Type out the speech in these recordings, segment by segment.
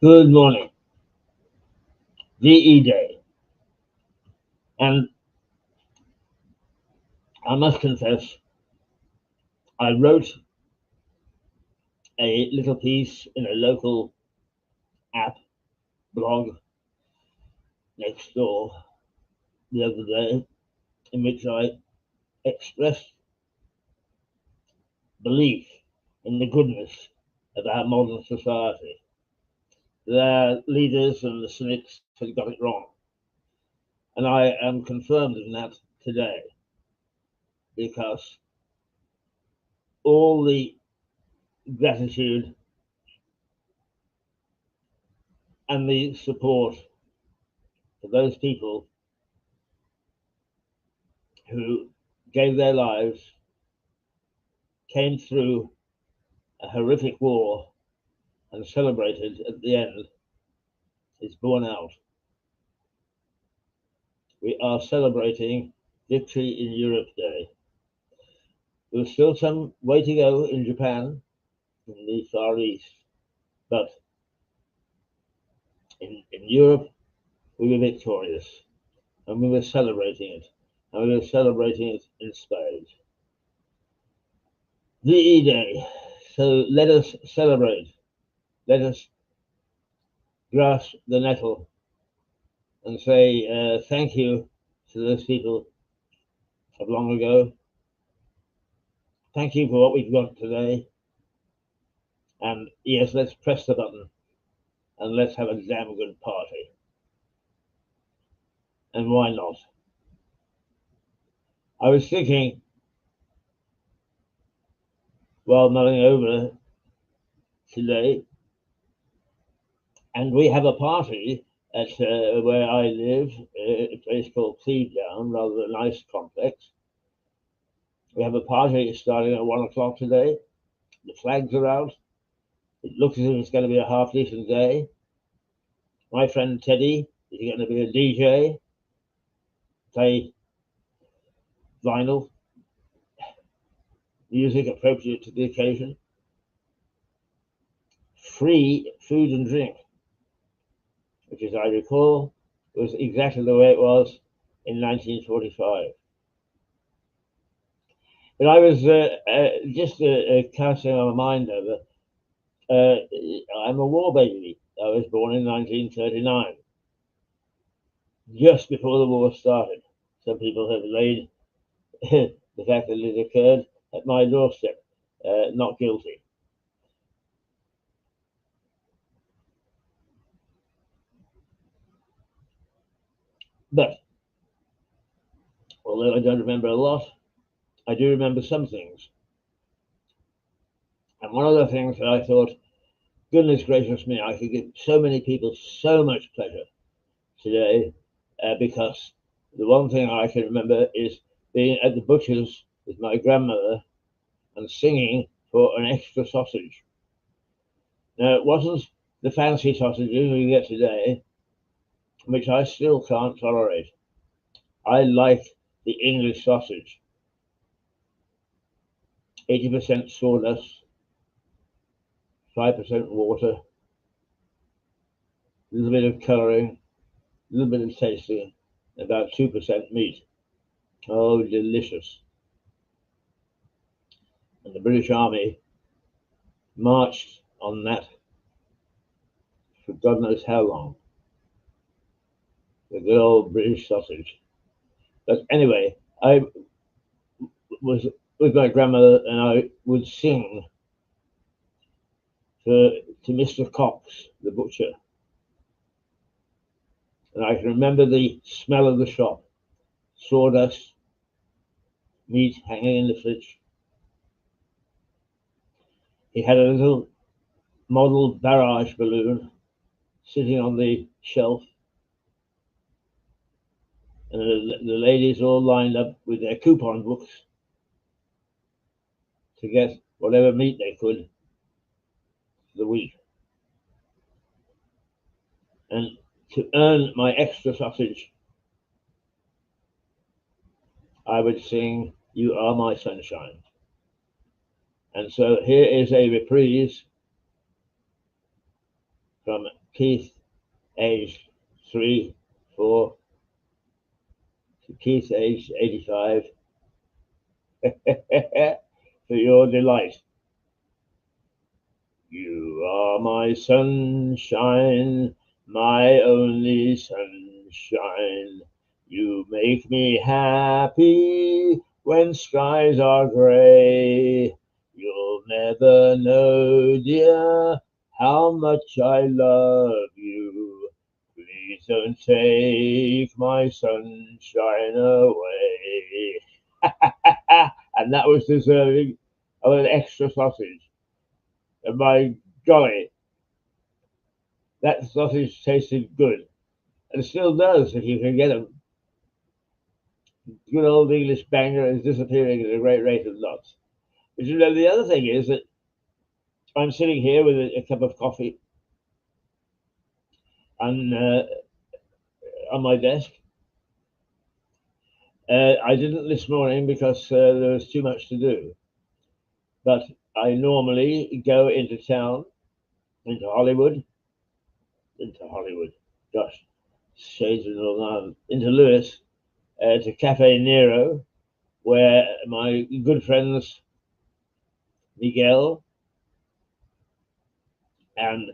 Good morning, VE Day, and I must confess, I wrote a little piece in a local app blog next door the other day in which I expressed belief in the goodness of our modern society. Their leaders and the cynics had got it wrong, and I am confirmed in that today because all the gratitude and the support for those people who gave their lives, came through a horrific war, and celebrated at the end is borne out. We are celebrating Victory in Europe Day. There's still some way to go in Japan, in the Far East, but in Europe, we were victorious, and we were celebrating it, and we were celebrating it in spades. VE Day, so let us celebrate, let us grasp the nettle and say thank you to those people of long ago. Thank you for what we've got today. And yes, let's press the button and let's have a damn good party. And why not? I was thinking, while mulling over today, and we have a party at where I live, a place called Clevedown, rather a nice complex. We have a party starting at 1 o'clock today. The flags are out. It looks as if it's going to be a half decent day. My friend Teddy is going to be a DJ, play vinyl music appropriate to the occasion. Free food and drink, which, as I recall, was exactly the way it was in 1945. But I was just casting my mind over. I'm a war baby. I was born in 1939, just before the war started. Some people have laid the fact that it occurred at my doorstep. Not guilty. But although I don't remember a lot, I do remember some things. And one of the things that I thought, goodness gracious me, I could give so many people so much pleasure today, because the one thing I can remember is being at the butcher's with my grandmother and singing for an extra sausage. Now, it wasn't the fancy sausages we get today, which I still can't tolerate. I like the English sausage. 80% sawdust, 5% water, a little bit of colouring, a little bit of tasting, about 2% meat. Oh, delicious. And the British Army marched on that for God knows how long. The good old British sausage. But anyway, I was with my grandmother, and I would sing to Mr. Cox, the butcher. And I can remember the smell of the shop, sawdust, meat hanging in the fridge. He had a little model barrage balloon sitting on the shelf, and the ladies all lined up with their coupon books to get whatever meat they could for the week. And to earn my extra sausage, I would sing, "You Are My Sunshine." And so here is a reprise from Keith, aged 3, 4, to Keith, aged 85, for your delight. You are my sunshine, my only sunshine. You make me happy when skies are grey. You'll never know, dear, how much I love you. Please don't take my sunshine away. And that was deserving of an extra sausage. And by golly, that sausage tasted good. And still does if you can get them. Good old English banger is disappearing at a great rate of knots. But you know, the other thing is that I'm sitting here with a cup of coffee on my desk. I didn't this morning because there was too much to do. But I normally go into town, into Hollywood, gosh, shades of Northern Ireland, into Lewis, to Cafe Nero, where my good friends Miguel and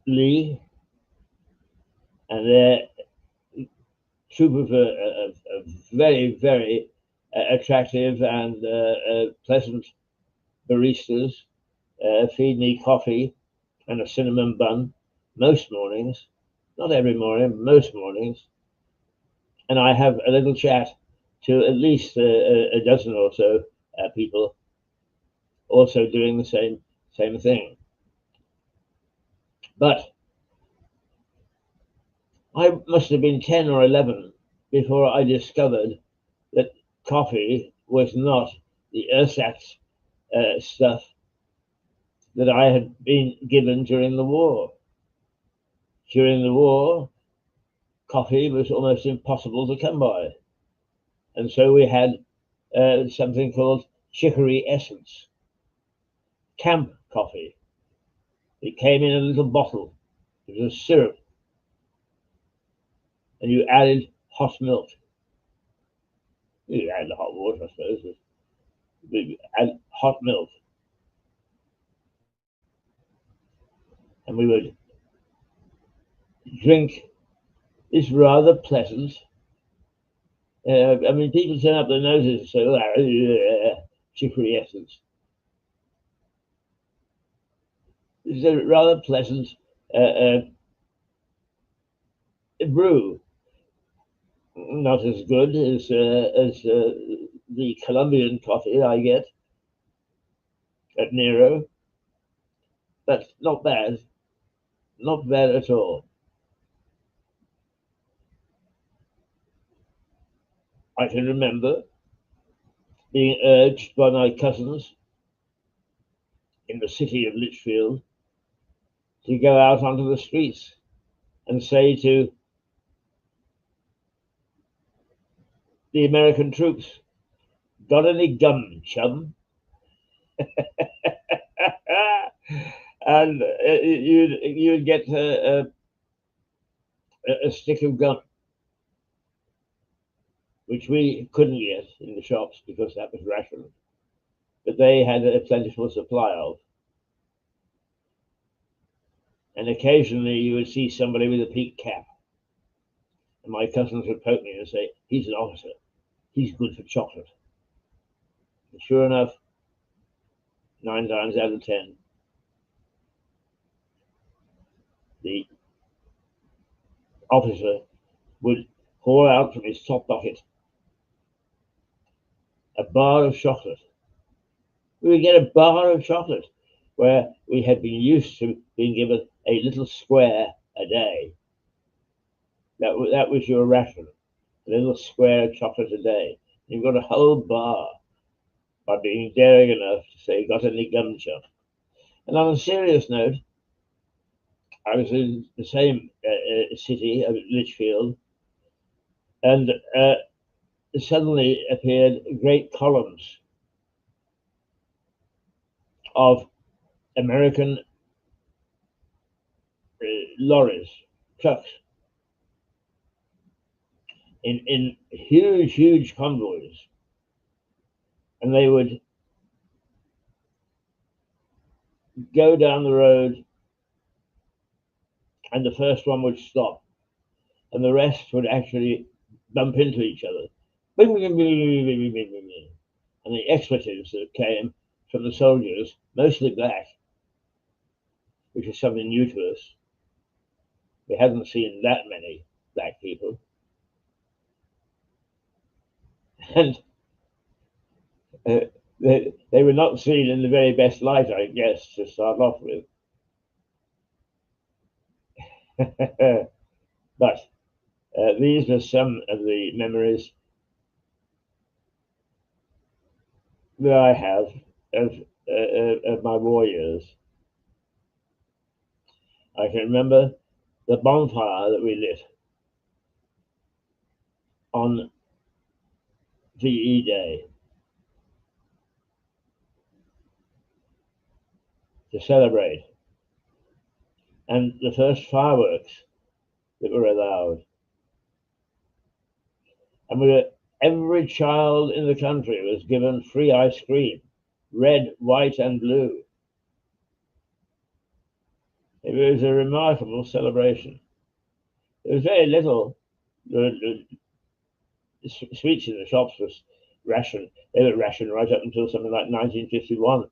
Lee and their troupe of very, very attractive and pleasant baristas feed me coffee and a cinnamon bun most mornings, not every morning, most mornings. And I have a little chat to at least a dozen or so people also doing the same thing. But I must have been 10 or 11 before I discovered that coffee was not the ersatz stuff that I had been given during the war. During the war, coffee was almost impossible to come by. And so we had something called chicory essence, camp coffee. It came in a little bottle. It was a syrup. And you added hot milk. You add the hot water, I suppose. We add hot milk. And we would drink this rather pleasant. I mean, people turn up their noses and say, "Oh, chicory essence." It's a rather pleasant brew. Not as good as the Colombian coffee I get at Nero, but not bad. Not bad at all. I can remember being urged by my cousins in the city of Lichfield to go out onto the streets and say to the American troops, "Got any gum, chum?" And you'd get a stick of gum, which we couldn't get in the shops because that was rationed, but they had a plentiful supply of. And occasionally you would see somebody with a peaked cap, and my cousins would poke me and say, "He's an officer." he's good for chocolate. And sure enough, 9 times out of 10, the officer would pour out from his top pocket a bar of chocolate. We would get a bar of chocolate, where we had been used to being given a little square a day. That was your ration, a little square of chocolate a day. You got a whole bar by being daring enough to say, got any gum chop? And on a serious note, I was in the same city of Lichfield, and suddenly appeared great columns of American lorries, trucks, in huge convoys, and they would go down the road, and the first one would stop, and the rest would actually bump into each other. And the expletives that came from the soldiers, mostly black, which is something new to us. We hadn't seen that many black people. And they were not seen in the very best light, I guess, to start off with. But these are some of the memories that I have of my war years. I can remember the bonfire that we lit on VE Day to celebrate, and the first fireworks that were allowed. And every child in the country was given free ice cream, red, white, and blue. It was a remarkable celebration. There was very little. The sweets in the shops was rationed. They were rationed right up until something like 1951.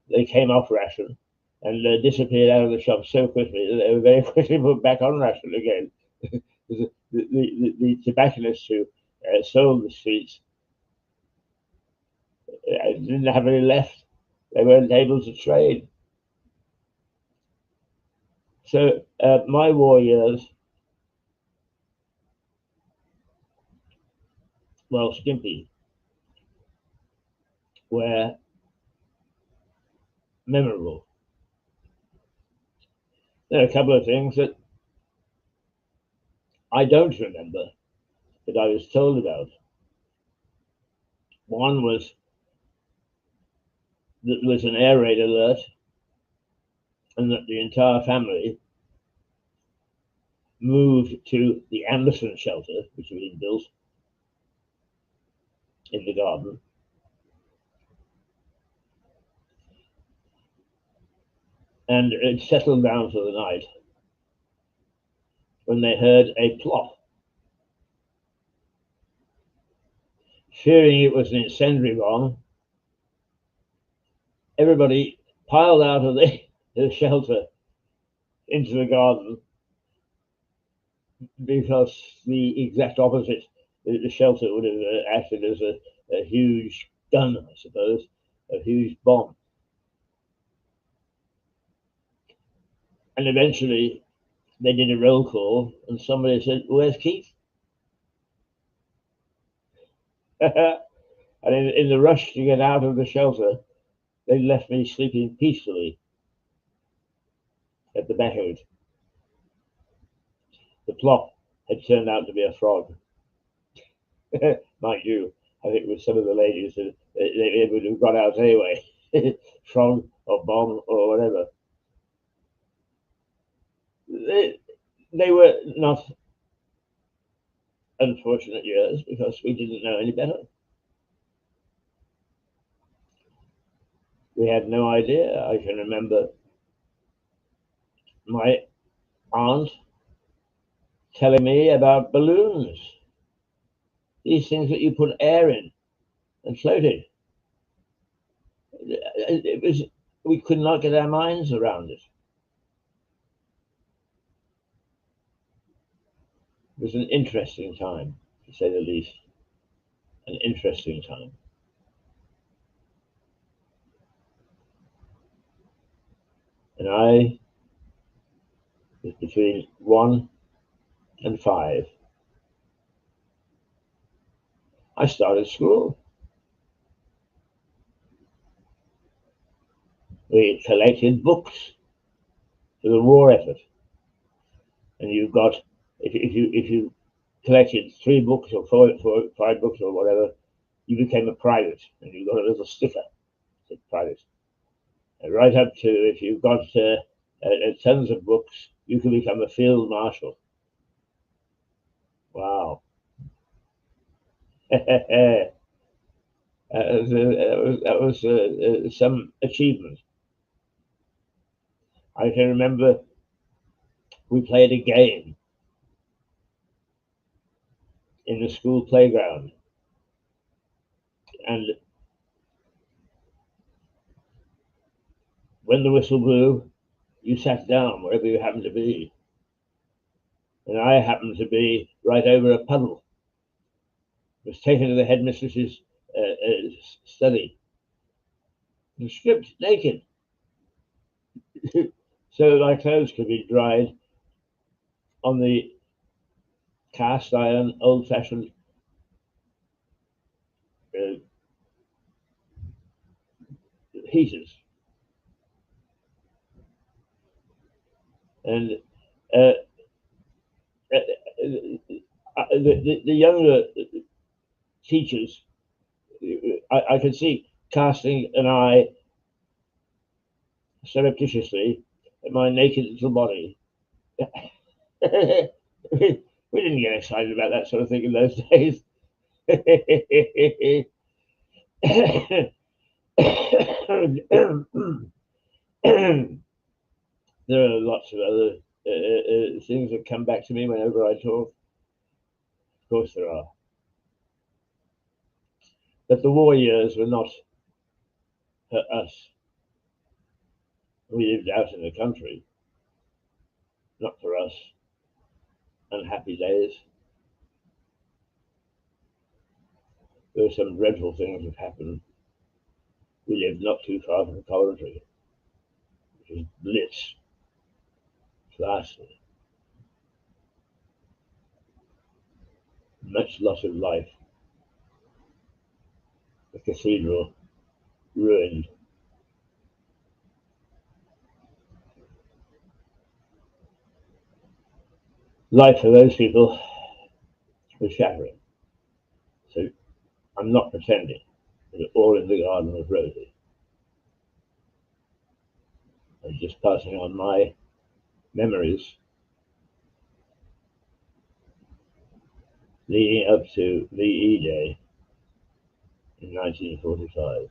They came off ration and disappeared out of the shop so quickly that they were very quickly put back on ration again. the tobacconists who sold the sweets didn't have any left. They weren't able to trade. So my war years, well, skimpy, were memorable. There are a couple of things that I don't remember that I was told about. One was that there was an air raid alert, and that the entire family moved to the Anderson shelter, which had been built in the garden. And it settled down for the night when they heard a plot. Fearing it was an incendiary bomb, everybody piled out of the shelter into the garden, because the exact opposite, the shelter would have acted as a huge gun, I suppose, a huge bomb. And eventually they did a roll call, and somebody said, "Where's Keith?" And in the rush to get out of the shelter, they left me sleeping peacefully at the back of it. The plot had turned out to be a frog. Mind you, I think with some of the ladies, they would have got out anyway. Frog or bomb or whatever. They were not unfortunate years because we didn't know any better. We had no idea. I can remember my aunt telling me about balloons. these things that you put air in and floated. We could not get our minds around it. It was an interesting time, to say the least. An interesting time. And I was between 1 and 5. I started school. We collected books for the war effort. And you got, if you collected 3 books or 5 books or whatever, you became a private, and you got a little sticker that said private. And right up to, if you got tons of books, you could become a field marshal. Wow. That was some achievement. I can remember we played a game in the school playground, and when the whistle blew, you sat down wherever you happened to be. And I happened to be right over a puddle. I was taken to the headmistress's study and stripped naked so my clothes could be dried on the cast iron, old-fashioned heaters. And the younger teachers, I could see casting an eye surreptitiously at my naked little body. We didn't get excited about that sort of thing in those days. There are lots of other things that come back to me whenever I talk. Of course there are. But the war years were not for us. We lived out in the country. Not for us. Unhappy days. There were some dreadful things that happened. We lived not too far from Coventry, which was bliss. Lastly, much loss of life. The cathedral ruined. Life for those people was shattering. So I'm not pretending that all in the garden was rosy. I'm just passing on my memories leading up to VE Day in 1945.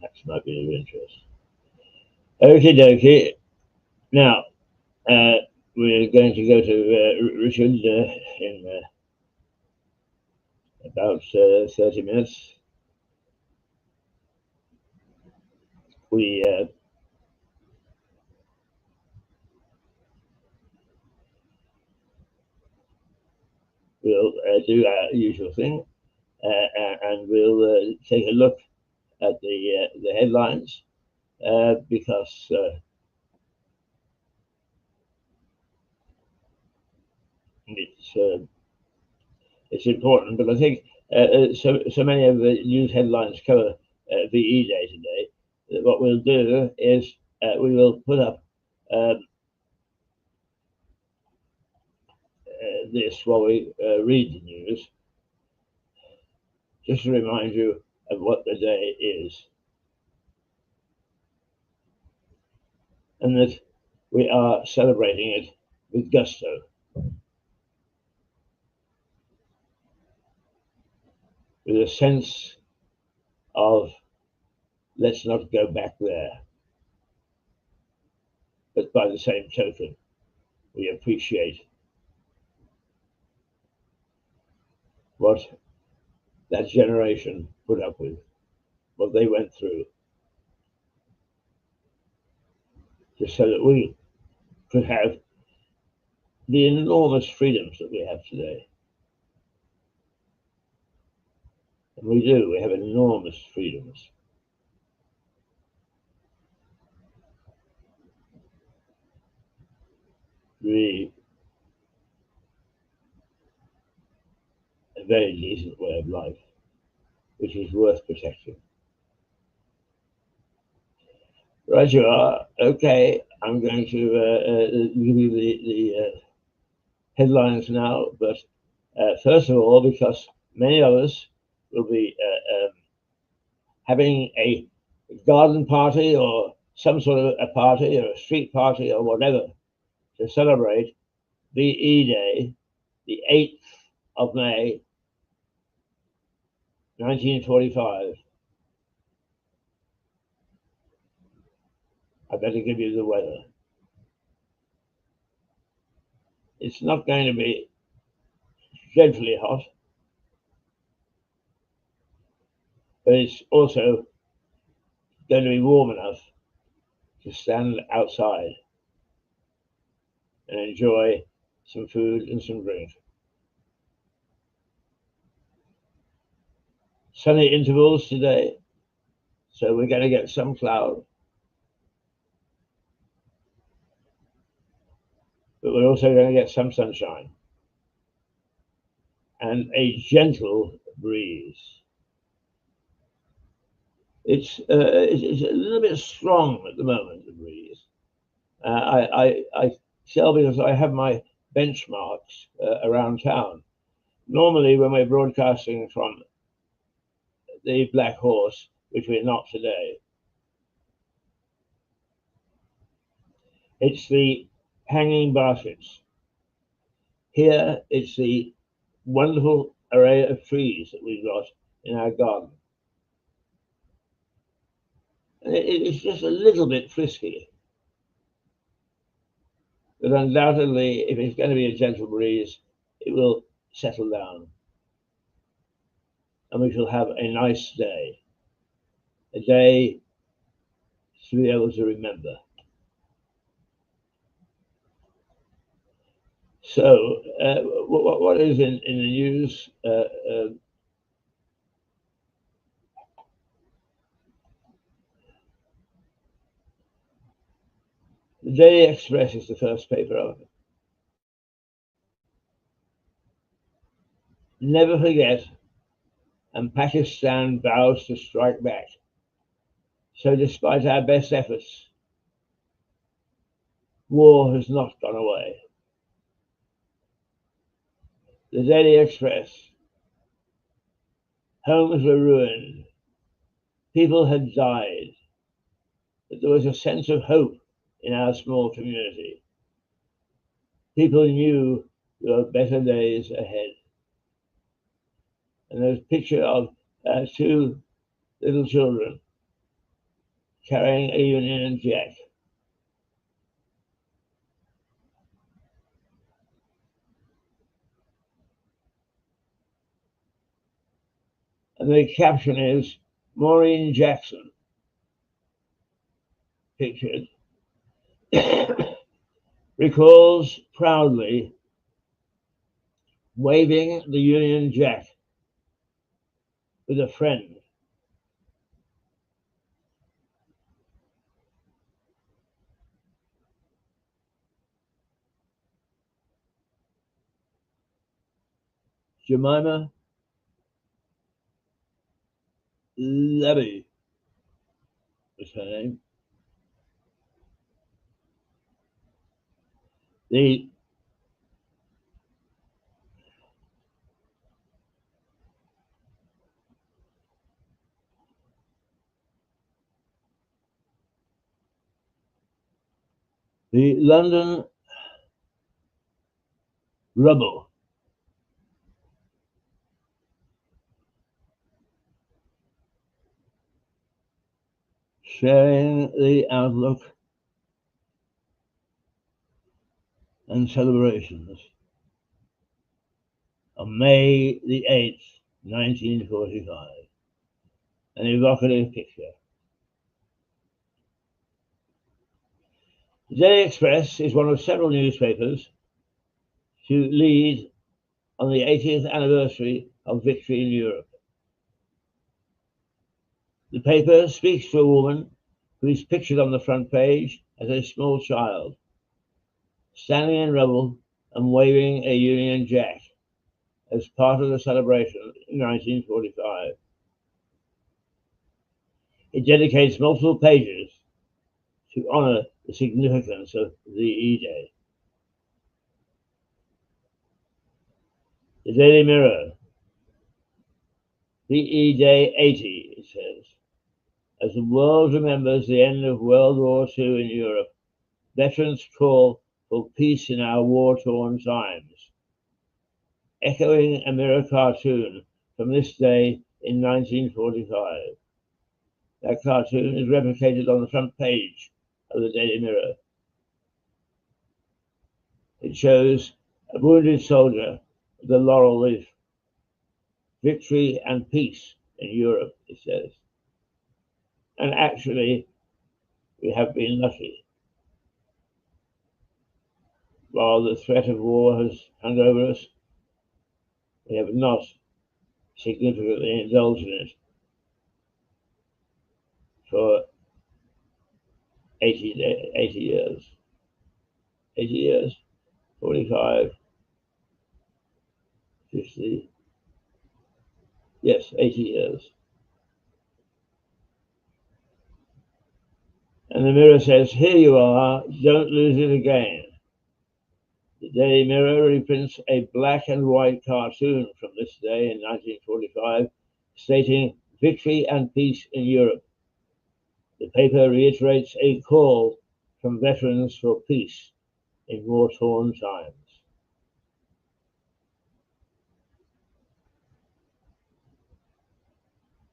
That might be of interest. Okie dokie. Now, we're going to go to Richard in about 30 minutes. We will do our usual thing, and we'll take a look at the headlines because it's important. But I think so many of the news headlines cover VE Day today. That what we'll do is we will put up this while we read the news, just to remind you of what the day is, and that we are celebrating it with gusto. With a sense of let's not go back there. But by the same token, we appreciate what that generation put up with, what they went through, just so that we could have the enormous freedoms that we have today. And we do, we have enormous freedoms. Really a very decent way of life, which is worth protecting. Right you are. Okay, I'm going to give you the headlines now, but first of all, because many of us will be having a garden party or some sort of a party or a street party or whatever to celebrate VE Day, the 8th of May, 1945. I better give you the weather. It's not going to be dreadfully hot, but it's also going to be warm enough to stand outside and enjoy some food and some drink. Sunny intervals today, so we're going to get some cloud, but we're also going to get some sunshine and a gentle breeze. It's a little bit strong at the moment, the breeze. I tell because I have my benchmarks around town. Normally, when we're broadcasting from the Black Horse, which we're not today, it's the hanging baskets. Here, it's the wonderful array of trees that we've got in our garden. It's just a little bit frisky, but undoubtedly, if it's going to be a gentle breeze, it will settle down, and we shall have a nice day, a day to be able to remember. So, what is in the news? The Daily Express is the first paper of it. Never forget, and Pakistan vows to strike back. So, despite our best efforts, war has not gone away. The Daily Express. Homes were ruined. People had died. But there was a sense of hope in our small community. People knew there were better days ahead. And there's a picture of two little children carrying a Union Jack. And the caption is Maureen Jackson, pictured, recalls proudly waving the Union Jack with a friend. Jemima Levy was her name. The London rubble sharing the outlook and celebrations. On May the 8th, 1945, an evocative picture. The Daily Express is one of several newspapers to lead on the 80th anniversary of victory in Europe. The paper speaks to a woman who is pictured on the front page as a small child, standing in rubble and waving a Union Jack as part of the celebration in 1945. It dedicates multiple pages to honor the significance of VE Day. The Daily Mirror, VE Day 80, it says. As the world remembers the end of World War II in Europe, veterans call for peace in our war-torn times, echoing a Mirror cartoon from this day in 1945. That cartoon is replicated on the front page of the Daily Mirror. It shows a wounded soldier with a laurel leaf. Victory and peace in Europe, it says. And actually, we have been lucky. While the threat of war has hung over us, we have not significantly indulged in it for 80 years. 80 years, 45, 50, yes, 80 years. And the Mirror says, here you are, don't lose it again. The Daily Mirror reprints a black and white cartoon from this day in 1945, stating victory and peace in Europe. The paper reiterates a call from veterans for peace in war-torn times.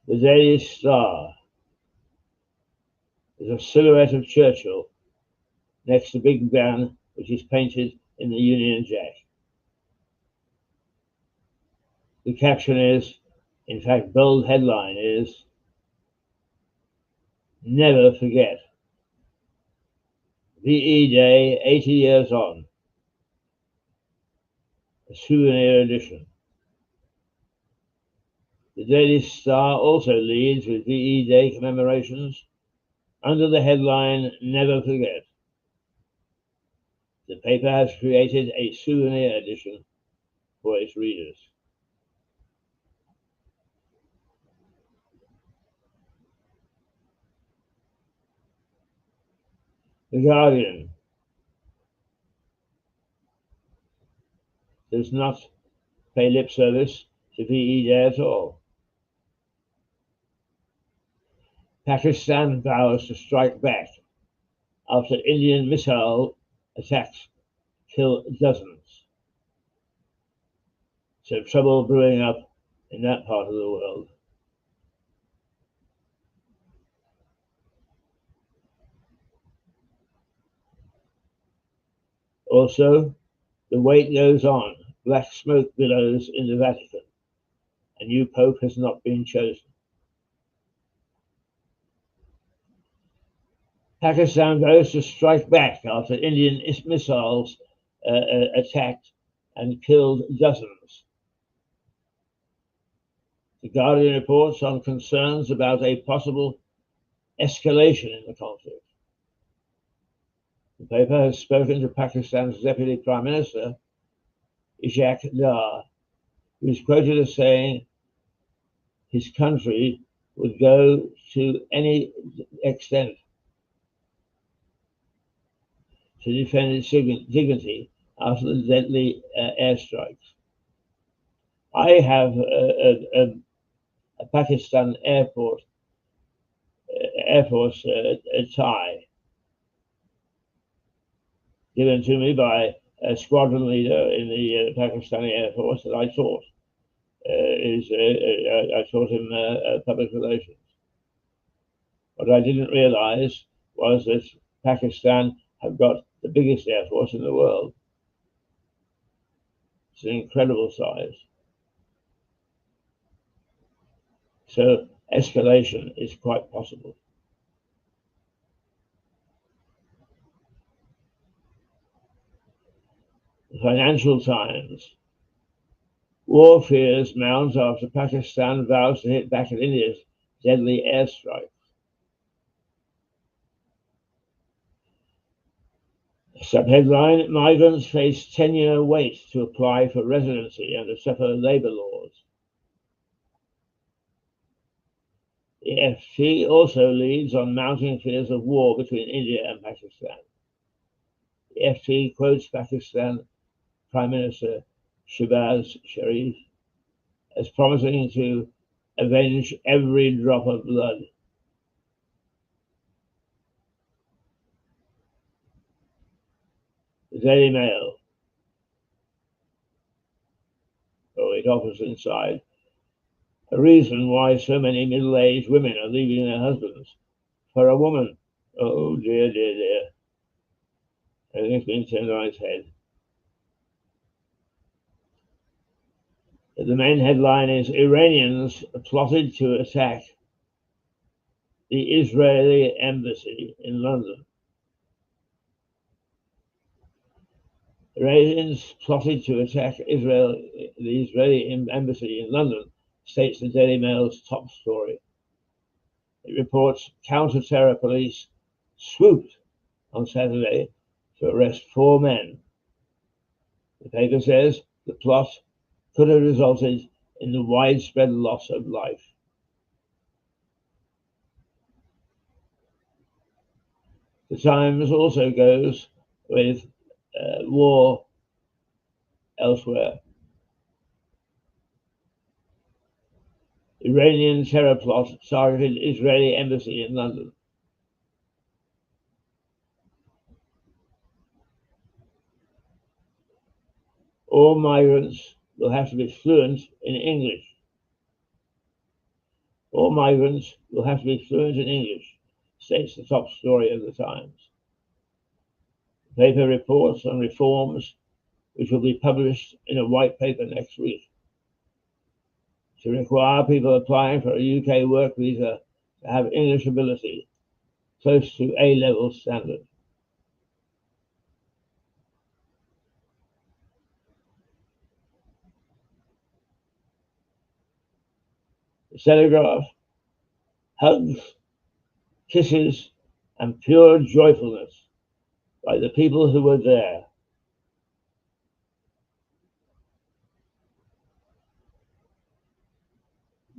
The Daily Star is a silhouette of Churchill next to Big Ben, which is painted in the Union Jack. The caption is, in fact, bold headline is, never forget. VE Day 80 years on. A souvenir edition. The Daily Star also leads with VE Day commemorations under the headline, never forget. The paper has created a souvenir edition for its readers. The Guardian does not pay lip service to VE Day at all. Pakistan vows to strike back after Indian missile attacks kill dozens. So trouble brewing up in that part of the world. Also, the wait goes on. Black smoke billows in the Vatican. A new pope has not been chosen. Pakistan vows to strike back after Indian missiles attacked and killed dozens. The Guardian reports on concerns about a possible escalation in the conflict. The paper has spoken to Pakistan's Deputy Prime Minister, Ishaq Dar, who is quoted as saying his country would go to any extent to defend its dignity after the deadly airstrikes. I have a Pakistan Air Force tie given to me by a squadron leader in the Pakistani Air Force that I taught. I taught him public relations. What I didn't realize was that Pakistan have got the biggest air force in the world. It's an incredible size. So escalation is quite possible. The Financial Times. War fears mount after Pakistan vows to hit back at India's deadly airstrikes. Subheadline: Migrants face 10-year wait to apply for residency under separate labour laws. The FT also leads on mounting fears of war between India and Pakistan. The FT quotes Pakistan Prime Minister Shehbaz Sharif as promising to avenge every drop of blood. The Daily Mail. It offers inside a reason why so many middle-aged women are leaving their husbands. For a woman, oh dear, dear, dear. Everything's been turned on its head. The main headline is Iranians plotted to attack the Israeli embassy in London. Iranians plotted to attack the Israeli embassy in London, states the Daily Mail's top story. It reports counter-terror police swooped on Saturday to arrest 4 men. The paper says the plot could have resulted in the widespread loss of life. The Times also goes with war elsewhere. Iranian terror plot targeted Israeli embassy in London. All migrants will have to be fluent in English. All migrants will have to be fluent in English, states the top story of the Times. The paper reports on reforms which will be published in a white paper next week to require people applying for a UK work visa to have English ability close to A-level standard. The Telegraph: hugs, kisses, and pure joyfulness by the people who were there.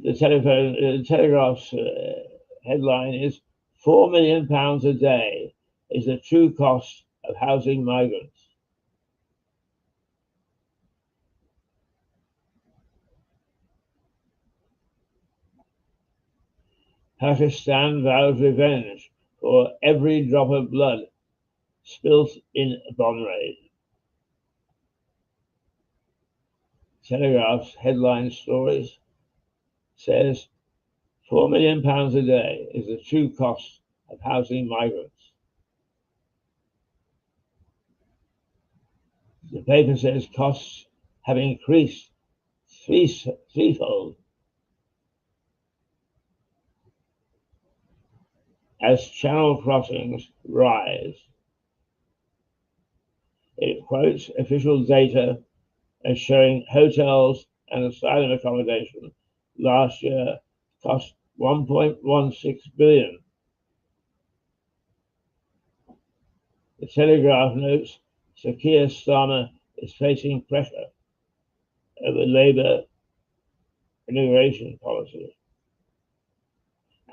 The Telegraph's headline is £4 million a day is the true cost of housing migrants. Pakistan vows revenge for every drop of blood spilt in a bomb raid. Telegraph's headline stories says £4 million a day is the true cost of housing migrants. The paper says costs have increased threefold as channel crossings rise. It quotes official data as showing hotels and asylum accommodation last year cost $1.16 billion. The Telegraph notes Sir Keir Starmer is facing pressure over Labour immigration policy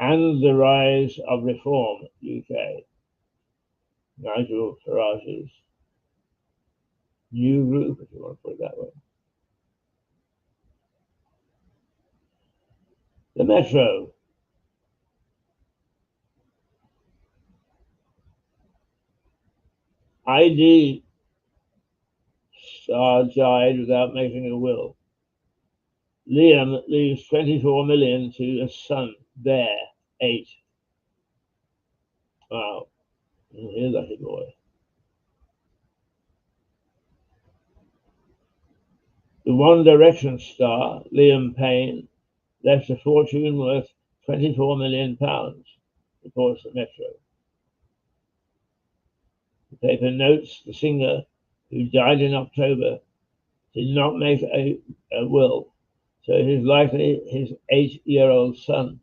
and the rise of Reform UK, Nigel Farage's new group, if you want to put it that way. The Metro. ID star died without making a will. Liam leaves $24 million to a son, Bear, 8. Wow, here's a lucky boy. The One Direction star, Liam Payne, left a fortune worth £24 million, reports the Metro. The paper notes the singer, who died in October, did not make a will, so it is likely his 8-year-old son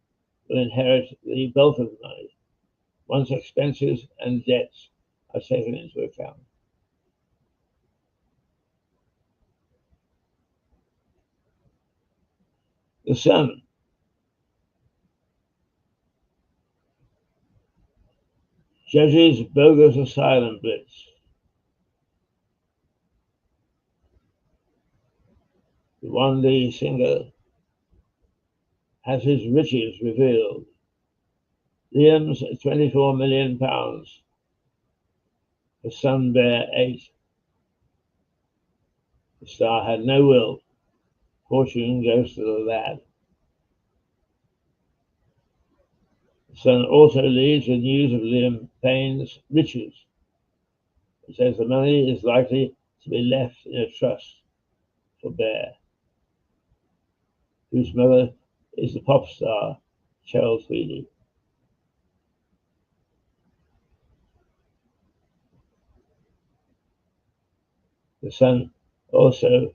will inherit the bulk of the money, once expenses and debts are taken into account. The Sun. Judges bogus asylum blitz. The One D singer has his riches revealed. Liam's £24 million for Sun Bear 8. The star had no will. Fortune goes to the lad. The Sun also leads with news of Liam Payne's riches. It says the money is likely to be left in a trust for Bear, whose mother is the pop star Cheryl Tweedy. The Sun also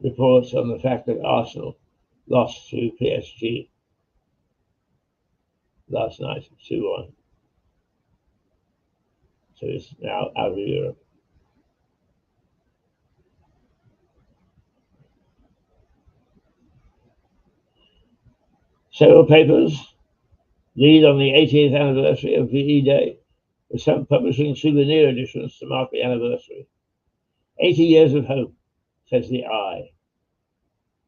reports on the fact that Arsenal lost to PSG last night 2-1. So it's now out of Europe. Several papers lead on the 80th anniversary of VE Day, with some publishing souvenir editions to mark the anniversary. 80 years of hope, says the Eye.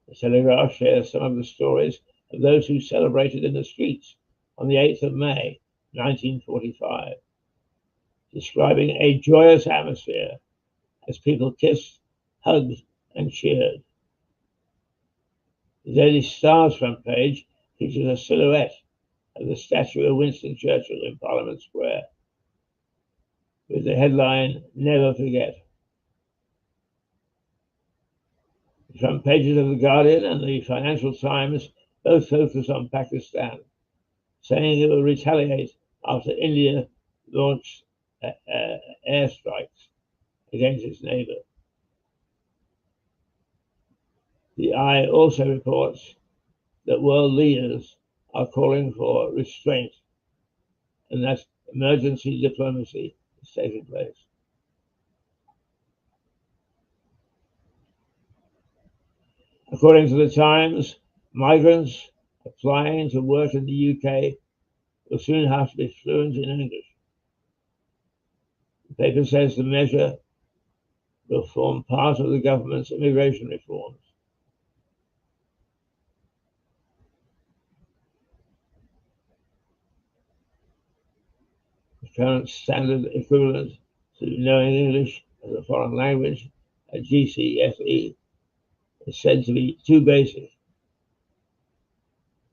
The Telegraph shares some of the stories of those who celebrated in the streets on the 8th of May, 1945, describing a joyous atmosphere as people kissed, hugged, and cheered. The Daily Star's front page features a silhouette of the statue of Winston Churchill in Parliament Square, with the headline, "Never Forget." The front pages of The Guardian and the Financial Times both focus on Pakistan, saying it will retaliate after India launched airstrikes against its neighbor. The Eye also reports that world leaders are calling for restraint and that emergency diplomacy is taking place. According to the Times, migrants applying to work in the UK will soon have to be fluent in English. The paper says the measure will form part of the government's immigration reforms. The current standard equivalent to knowing English as a foreign language, a GCSE, is said to be too basic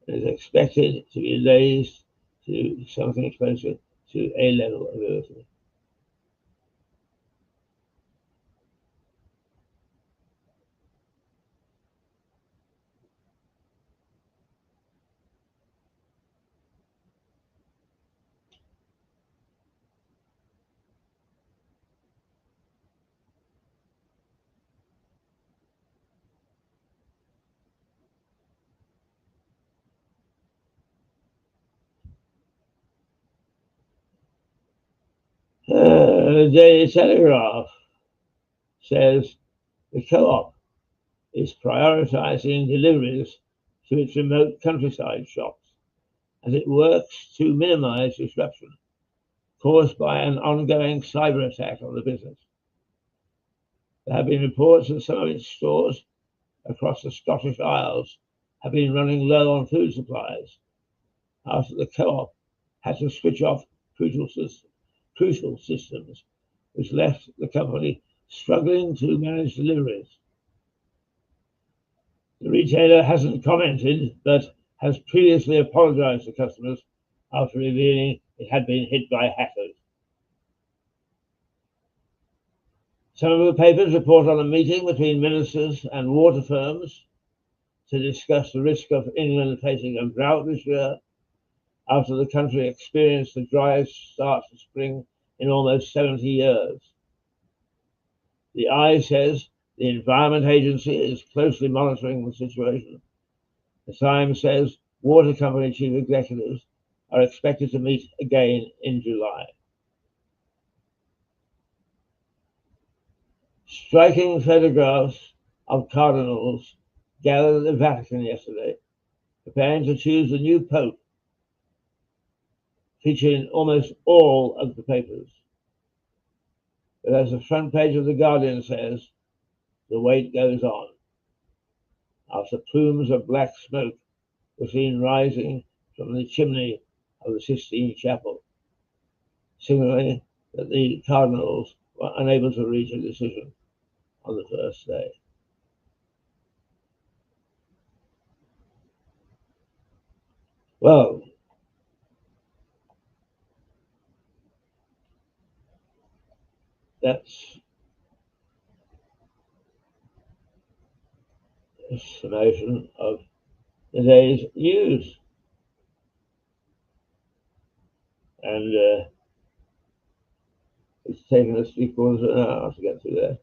and is expected to be raised to something closer to A-level ability. The Daily Telegraph says the co-op is prioritizing deliveries to its remote countryside shops as it works to minimize disruption caused by an ongoing cyber attack on the business. There have been reports that some of its stores across the Scottish Isles have been running low on food supplies after the co-op had to switch off crucial systems, which left the company struggling to manage deliveries. The retailer hasn't commented, but has previously apologized to customers after revealing it had been hit by hackers. Some of the papers report on a meeting between ministers and water firms to discuss the risk of England facing a drought this year after the country experienced the driest start to spring in almost 70 years. The Eye says the Environment Agency is closely monitoring the situation. The Times says water company chief executives are expected to meet again in July. Striking photographs of cardinals gathered at the Vatican yesterday, preparing to choose the new pope, featuring almost all of the papers. But as the front page of The Guardian says, the wait goes on, after plumes of black smoke were seen rising from the chimney of the Sistine Chapel, signaling that the cardinals were unable to reach a decision on the first day. Well, that's a summation of the day's news. And it's taken us 3/4 of an hour to get through there.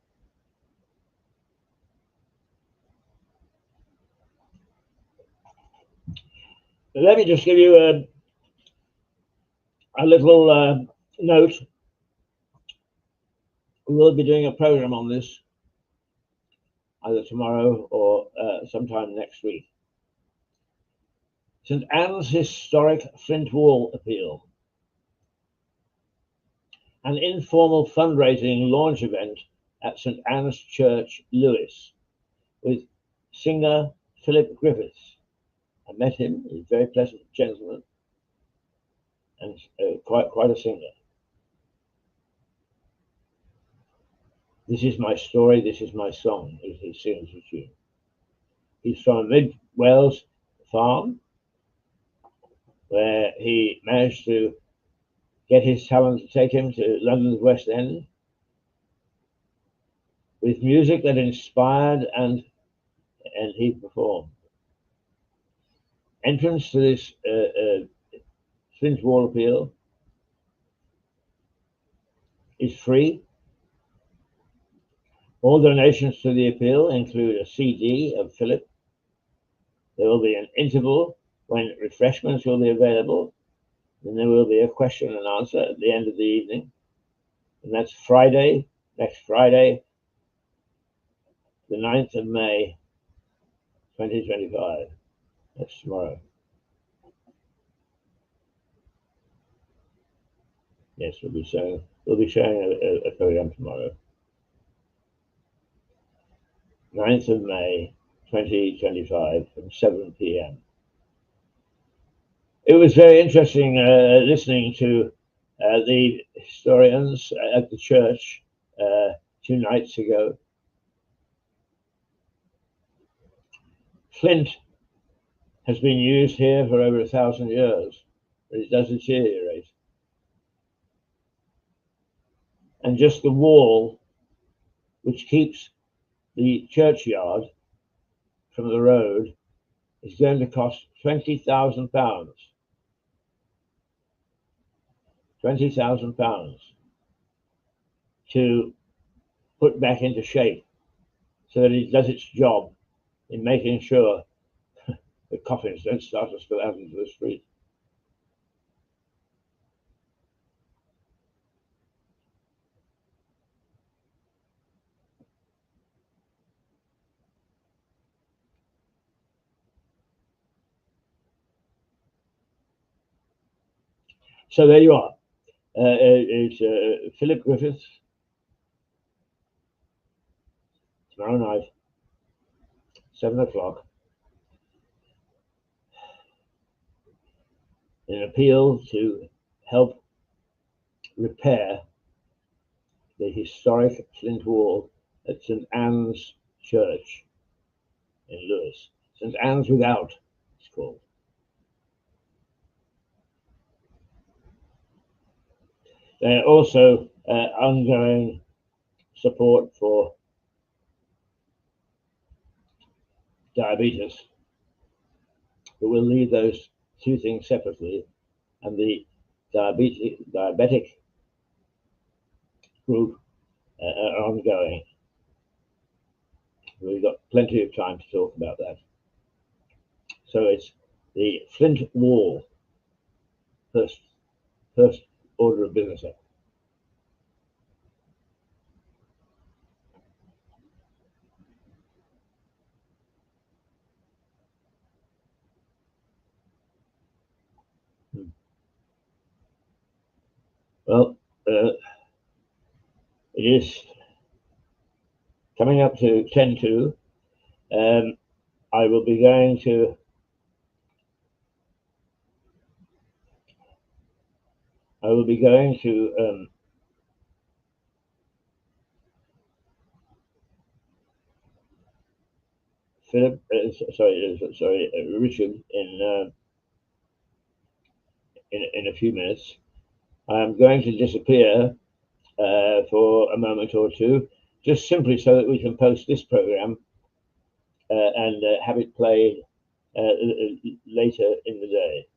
But let me just give you a little note. We'll be doing a program on this either tomorrow or sometime next week. St. Anne's historic Flint Wall appeal. An informal fundraising launch event at St. Anne's Church, Lewes, with singer Philip Griffiths. I met him. He's a very pleasant gentleman and quite a singer. This is my story, this is my song, is his signature tune. He's from a mid-Wales farm where he managed to get his talent to take him to London's West End with music that inspired and he performed. Entrance to this Flint Wall appeal is free. All donations to the appeal include a CD of Philip. There will be an interval when refreshments will be available. Then there will be a question and answer at the end of the evening. And that's Friday, next Friday, the 9th of May, 2025. That's tomorrow. Yes, we'll be showing a program tomorrow. 9th of May, 2025, from 7 p.m. It was very interesting listening to the historians at the church 2 nights ago. Flint has been used here for over 1,000 years, but it does deteriorate. And just the wall, which keeps the churchyard from the road, is going to cost £20,000. £20,000 to put back into shape so that it does its job in making sure the coffins don't start to spill out into the street. So there you are. It's Philip Griffiths tomorrow night, 7 o'clock. An appeal to help repair the historic Flint Wall at St. Anne's Church in Lewes. St. Anne's Without, it's called. There are also ongoing support for diabetes, but we'll leave those two things separately, and the diabetic group are ongoing. We've got plenty of time to talk about that. So it's the Flint Wall, first order of business. Well, it is coming up to 10 to. I will be going to Richard in a few minutes. I'm going to disappear for a moment or two, just simply so that we can post this program and have it played later in the day.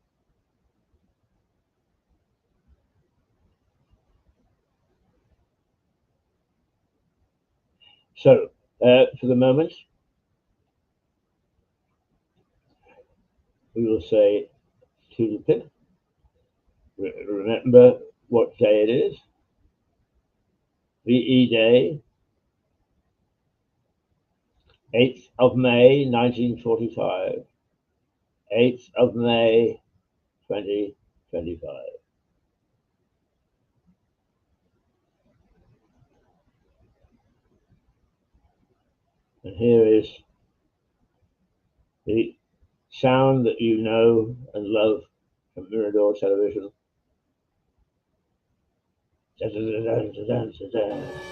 So, for the moment, we will say to the pip. Remember what day it is. VE Day, 8th of May, 1945. 8th of May, 2025. And here is the sound that you know and love from Mirador television. Da, da, da, da, da, da, da.